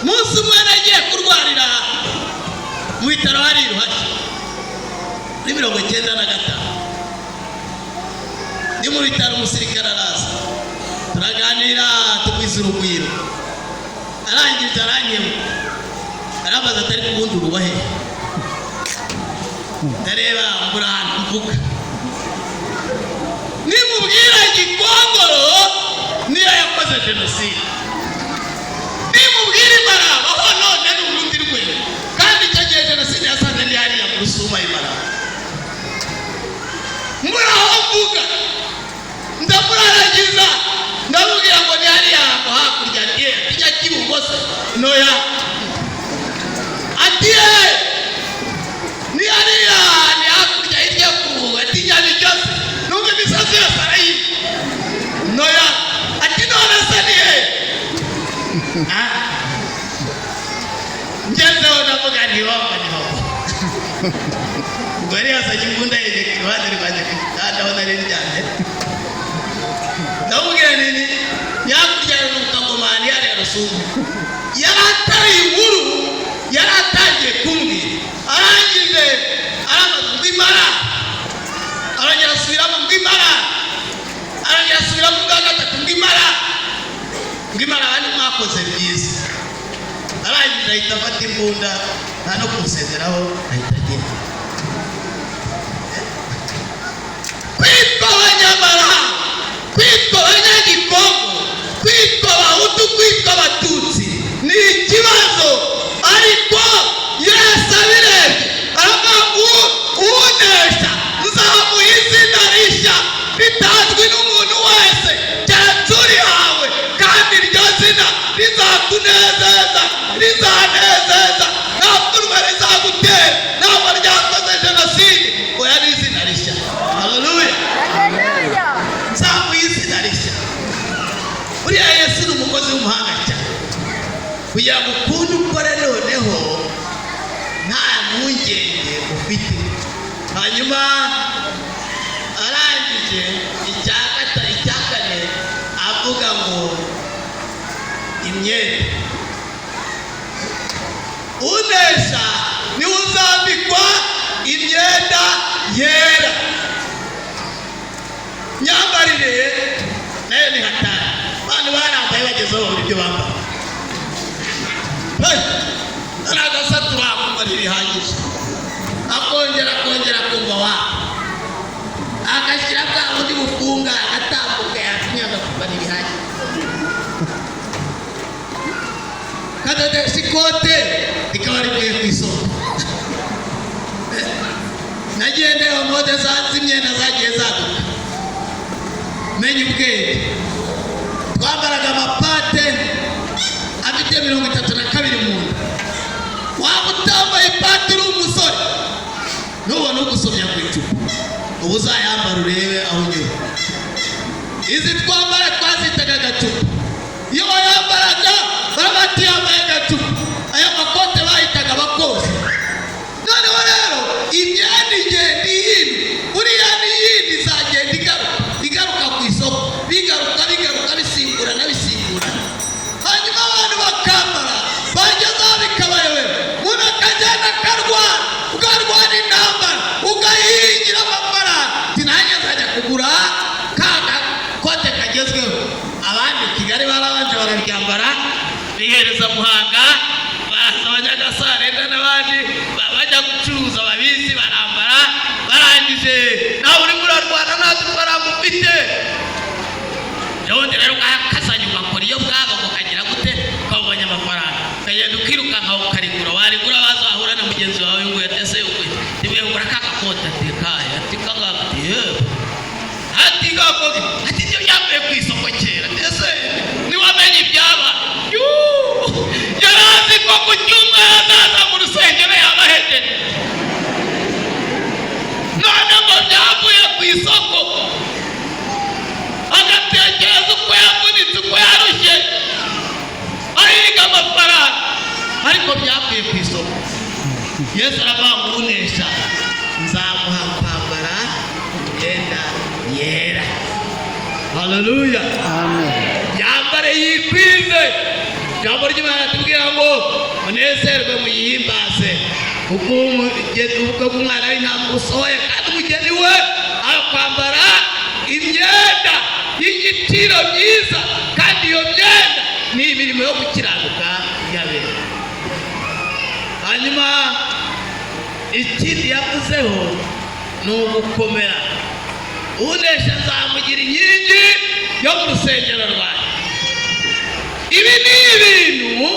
munsi umwe nagiye kurwarira mu bitaro hari iruhashya muri 95 ni mu bitaro. Umusirikare araza turaganira tugwiza urugwiro, arangije aranyema arabaza atari kubundi urubahe, ndareba mbura ahantu mvuga, nimubwira Gikongoro niyo yakoze jenoside, nimubwira Imaraba aho none ni urundi rwego, kandi icyo gihe jenoside yasanze ndi hariya mu Rusuma Imaraba. Mbura aho mvuga ndamurarangiza ndamubwira ngo ni hariya ngo hakurya kijya kibugose noya ati ni hariya ni hakurya hirya ku atinya ni cyose numva imisozi yose arayizi noya ati none se ni ngezeho ndavuga ntiwumva ubwo rero yasanye imbunda yegeka iruhande rwanjye kandi aho nari ryane ndamubwira nini yakurya n'ukagomani yari Rusumo yaratari inkuru yaratangiye kumbwira, arangije aramaze ngo Imara, arongera asubiramo ngo Imara, arongera asubiramo ngo gatatu ngo Imara, ngo Imara abandi mwakoze byiza. Arangije ahita afata imbunda nta no kumusezeraho ahita agenda. Kwitwa Abanyamara, kwitwa Abanyagikongo, kwitwa Abahutu, kwitwa Abatutsi ni ikibazo, ariko Yesu abirebye aravuga ngo unesha nzamuha izina rishya ritazwi n'umuntu wese keretse urihawe, kandi iryo zina rizakunezeza, rizanezeza, nta pfunwe rizagutera, ntabwo ryakoze jenoside, oya ni izina rishya. Haleluya, nzamuha izina rishya. Uriya Yesu ni umukozi w'umuhanga cyane, kugira ngo ukunde ukore noneho nta mpungenge ufite. Hanyuma arangije icya kane avuga ngo imyenda, unesha niwe uzambikwa imyenda yera. Myambarire nayo ni hatari, abantu barambaye bagezeho uburyo bambara nagasatura kumva ntibihagije, akongera kumva wa agashyira bwa bundi bufunga atambuka yakinyaga kumva ntibihagije, kadodesha ikote rikaba rivuye ku isoko. Nagiye ndeba mode zanze imyenda zagiye zaduka, menye ubwenge. Twambaraga amapate afite 32 mu nda, waba utambaye ipate uri umusore nubona ugusomya ku icupa, ubu uzayambara urebe aho unyura. Izi twambara twazitaga agacupa, iyo wayambaraga barabati yambaye agacupa, aya makote bahitaga abakozi. Noneho rero imyenda igenda iyindi, uriya n'iyindi izagenda igaruka ku isoko, bigaruka bisimburana. Hanyuma abantu bakambara bageza bikabayobera, umuntu akagenda ukarwana intambara, ugahingira amafaranga, nanjye nzajya kugura kaga kote kagezweho. Abandi Kigali barabanje bararyambara bihereza Muhanga, baza Abanyagasarenda n'abandi bajya gucuruza babizi barambara, barangije nawe urimo urarwana ntazi ifaranga ufite, ubundi rero ukakazanya ugakora iyo bwaba ukagira gute, ukabonye amafaranga ukagenda ukirukanka ukarigura, warigura wazahura na mugenzi wawe ngo yatese ukwe nibiye ugura kakakota tekaya tikangakati atigakoze ati byo yambaye ku isoko kera tese niwamenye ibyaba yarazi ko ku cyumweru azaza mu rusengero yabaheje, none ngo byavuye ku isoko agatekereza uko yavunitse, uko yarushye, ahiga amafaranga, ariko byavuye ku isoko. Yesu aravuga ngo unesha nzamuha kwambara imyenda yera. Haleluya, amen. Yambare yikwize, Jambo ry'Imana tubwira ngo munezerwe muyihimbaze kuko ubwo umwana w'intama usohoye kandi umugeni we akwambara imyenda y'igiciro myiza kandi iyo myenda ni imirimo yo gukiranuka y'abera. Hanyuma ikindi yavuzeho ni ugukomera. Unesha nzamugira inkingi yo mu rusengero rwanjye. Ibi ni ibintu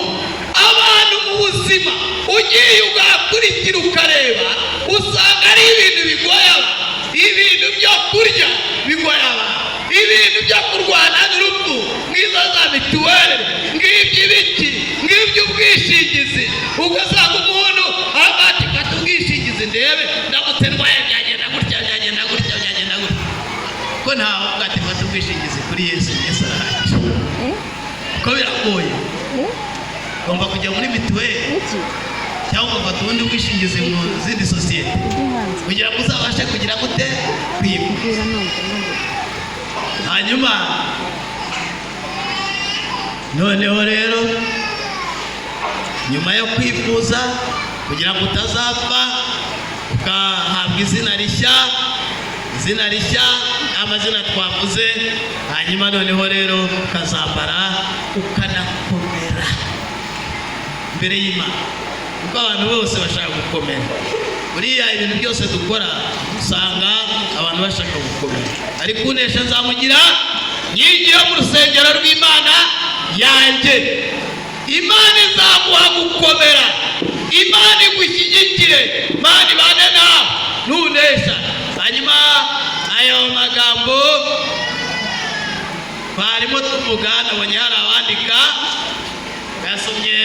abantu mu buzima ugiye ugakurikira ukareba usanga ari ibintu bigoye abantu. Ibintu byo kurya bigoye abantu, ibintu byo kurwana n'urupfu nk'izo za mituweli, ng'iby'ibiki, ng'iby'ubwishingizi. Ugasanga umuntu abati fata ubwishingizi ndebe ndamutse ndwaye byagenda gutya byagenda gutya byagenda gutya. Ko ntawe ugati fata ubwishingizi kuri Yesu. Yesu arahagije. Ko biragoye. Ugomba kujya muri mituweli cyangwa ugafata ubundi bwishingizi mu zindi sosiyete kugira ngo uzabashe kugira gute kwivuza. Hanyuma noneho rero nyuma yo kwivuza kugira ngo utazapfa ukahabwa izina rishya amazina twavuze. Hanyuma noneho rero ukazambara ukanakomera imbere y'Imana kuko abantu bose bashaka gukomera. Buriya ibintu byose dukora usanga abantu bashaka gukomera. Ariko unesha nzamugira inkingi yo mu rusengero rw'Imana yanjye. Imana izamuha gukomera, Imana igushyigikire, Imana ibane nawe nunesha. Hanyuma ayo magambo twarimo tuvuga nabonye hari abandika basomye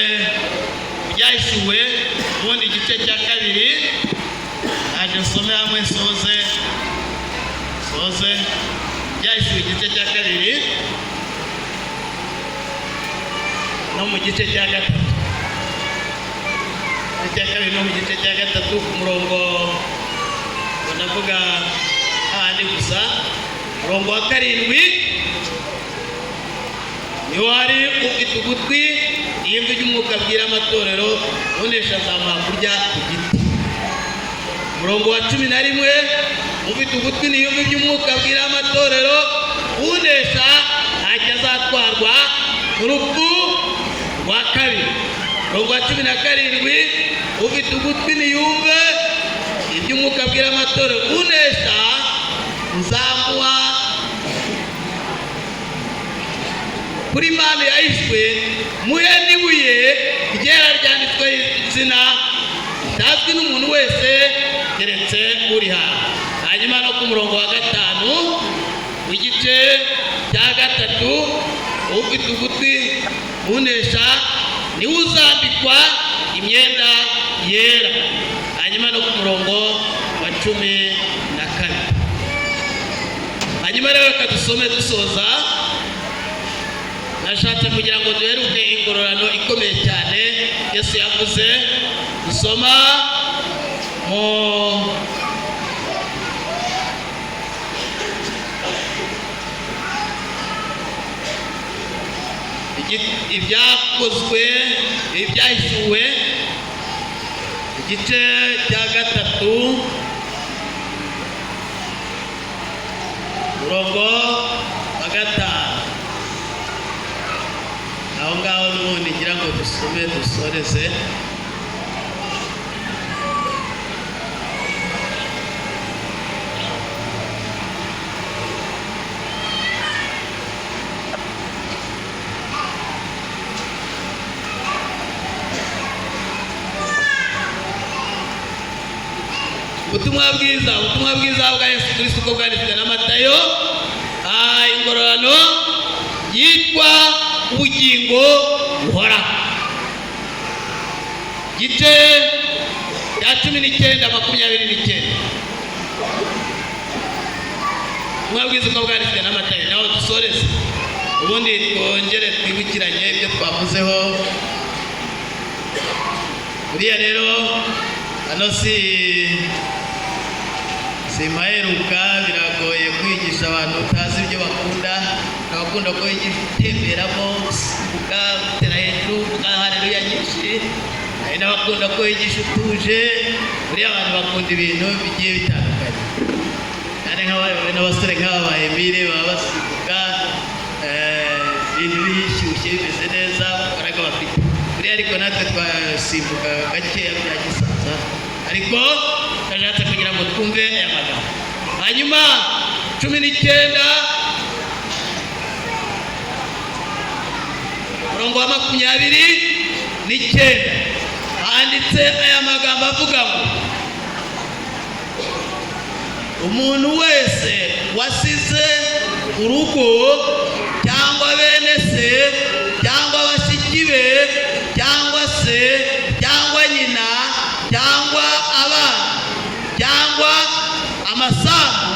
Ibyahishuwe ubundi igice cya kabiri. Aje nsome hamwe soze Ibyahishuwe igice cya kabiri no mu gice cya gatatu. Igice cya kabiri no mu gice cya gatatu ku murongo ndavuga ahandi gusa murongo wa 7 niho hari ufite ugutwi yumva iby'umwuka abwira amatorero unesha azamuha kurya igiti. Murongo wa 11 ufite ugutwi niyumva iby'umwuka abwira amatorero unesha ntacyo azatwarwa urupfu rwa kabiri. Murongo wa 17 ufite ugutwi niyumve iby'umwuka abwira amatorero unesha nzamuha kuri Imana yahishwe muhe n'ibuye ryera ryanditsweho izina ritazwi n'umuntu wese keretse uri hano. Hanyuma no ku murongo wa 5 w'igice cya gatatu ufite ugutwi unesha niwe uzambikwa imyenda yera. Hanyuma no ku murongo wa 12. Hanyuma rero kadusome dusoza. Nashatse kugira ngo duheruke ingororano ikomeye cyane Yesu yavuze. Dusoma mu ibyakozwe ibyahishuwe igice cya gatatu murongo wa 5. Aho ngaho n'ubundi ngira ngo dusome dusoreze. Ubutumwa bwiza bwa Yesu Kristo uko bwanditswe na Matayo. Ingororano yitwa ubugingo buhoraho. Gice ya 19:29. Ubutumwa bwiza uko bwanditswe na Matayo. Naho dusoreze ubundi twongere twibukiranye ibyo twavuzeho. Buriya rero hano simaheruka biragoye kwigisha abantu utazi ibyo bakunda. Abakunda ko yitemberamo gutera hejuru uvuga haleluya nyinshi. Hari n'abakunda ko yigisha utuje, buriya abantu bakunda ibintu bigiye bitandukanye. Kandi n'abasore nk'aba ba Emile baba basibuka ibintu bishyushye bimeze neza imbaraga bafite. Buriya ariko natwe twasimbuka gakeya bya gisaza, ariko ndashatse kugira ngo twumve aya magambo. Hanyuma 19 murongo wa 29 handitse aya magambo avuga ngo umuntu wese wasize urugo cyangwa bene se cyangwa bashiki be cyangwa se cyangwa nyina cyangwa abana cyangwa amasambu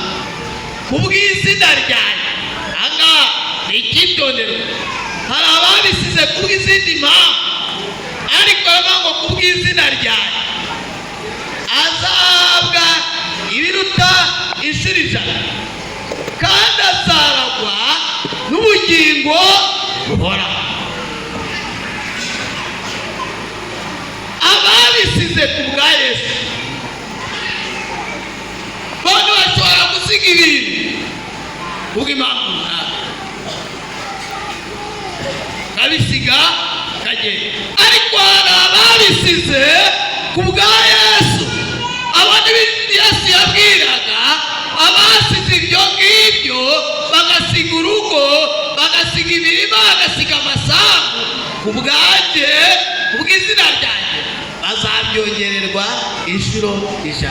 kubw'izina ryanjye. Aha ni icyitondero. Hari ababisize kubw'izindi mpamvu, ariko ngo kubw'izina ryanjye azahabwa ibiruta inshuro 100 kandi azaragwa n'ubugingo buhoraho. Ababisize ku bwa Yesu bano bashobora gusiga ibintu kubw'impamvu runaka, kabisiga kagenda. Ariko hari ababisize ku bwa Yesu. Abo ni Yesu yabwiraga abasize ibyo ngibyo, bagasiga urugo, bagasiga imirima, bagasiga amasambu ku bwanjye, kubw'izina ryanjye, bazabyongererwa inshuro 100.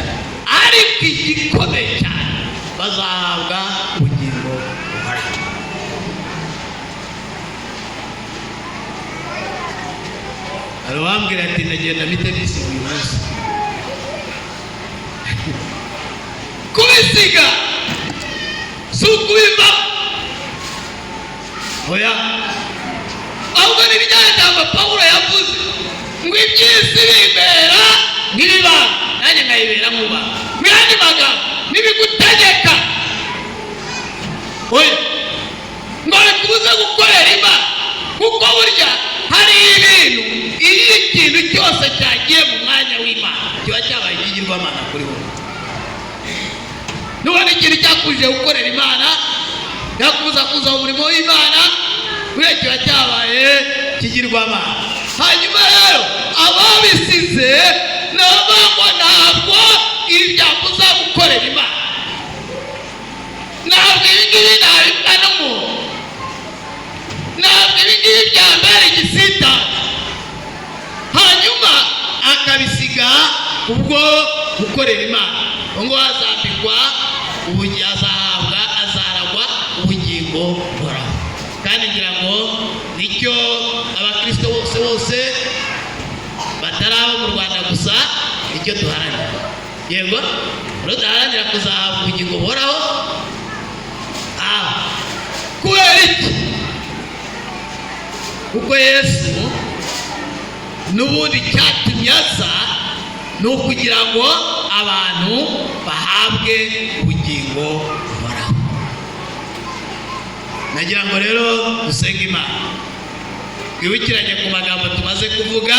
Ariko igikomeye cyane, bazahabwa ubugingo buhoraho. Hari uwambwira ati ndagenda mpite bisiga uyu munsi. Kubisiga si ukubiva, oya, ahubwo ni ibijyanye n'abo Pawulo yavuze ngo iby'isi bimbera nk'ibibanga, nanjye nkayibera nk'ubanga. Mu yandi magambo, ntibigutegeka, oya, ngo bikubuze gukorera Imana, kuko burya hari ibintu, iyo ikintu cyose cyagiye mu mwanya w'Imana kiba cyabaye ikigirwamana kuri wowe. Nubona ikintu cyakuje gukorera Imana, yakubuza kuza mu murimo w'Imana, buriya kiba cyabaye ikigirwamana. Hanyuma rero ababisize nabo ntabwo ibyakuza gukorera Imana, ntabwo ibingibi nabibwa n'umuntu, ntabwo ibingibi byambara igisitaza. Hanyuma akabisiga ubwo gukorera Imana, ngo azambikwa ubugingo, azaragwa ubugingo buhoraho. Kandi ngira ngo nicyo abakristo bose batari abo mu Rwanda gusa icyo duharanira. Yego duharanira kuzahabwa ubugingo buhoraho. Kubera iki? Kuko Yesu n'ubundi cyatumye aza ni ukugira ngo abantu bahabwe ubugingo buhoraho. Nagira ngo rero dusenge Imana, twibukiranye ku magambo tumaze kuvuga,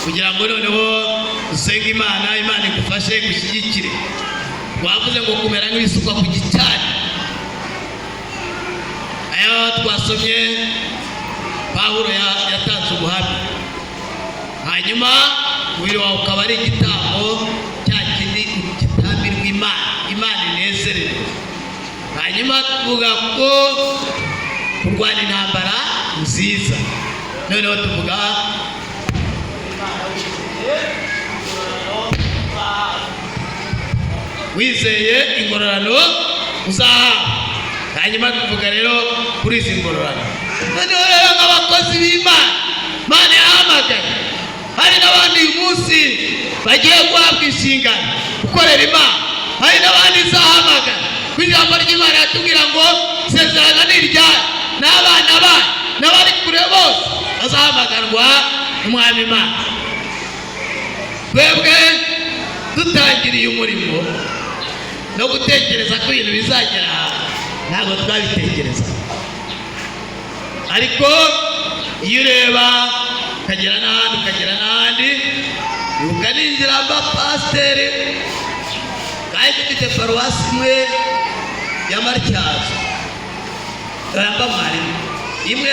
kugira ngo noneho dusenge Imana, Imana igufashe gushyigikire. Twavuze ngo kumera nk'ibisukwa ku gicari. Aya twasomye Pawulo yatanze ubuhamya, hanyuma umubiri wawe ukaba ari igitambo cya kindi gitambirwa Imana inezererwa. Hanyuma tuvuga ko kurwana intambara nziza, noneho tuvuga wizeye ingororano uzahabwa. Hanyuma tuvuga rero kuri izi ngororano. Noneho rero nk'abakozi b'Imana, Imana yahamagaye, hari n'abandi uyu munsi bagiye guhabwa inshingano gukorera Imana, hari n'abandi izahamagara. Ku ijambo ry'Imana yatubwira ngo isezerano ni iryayo, n'abana bayo n'abari kure bose bazahamagarwa n'Umwami Imana. Twebwe dutangiriye umurimo no gutekereza ko ibintu bizagera ntabwo twabitekereza, ariko iyo ureba ukagera n'ahandi ukaninjira aba pasiteri kandi dufite paruwasi imwe ya Matyazo, mwarimu imwe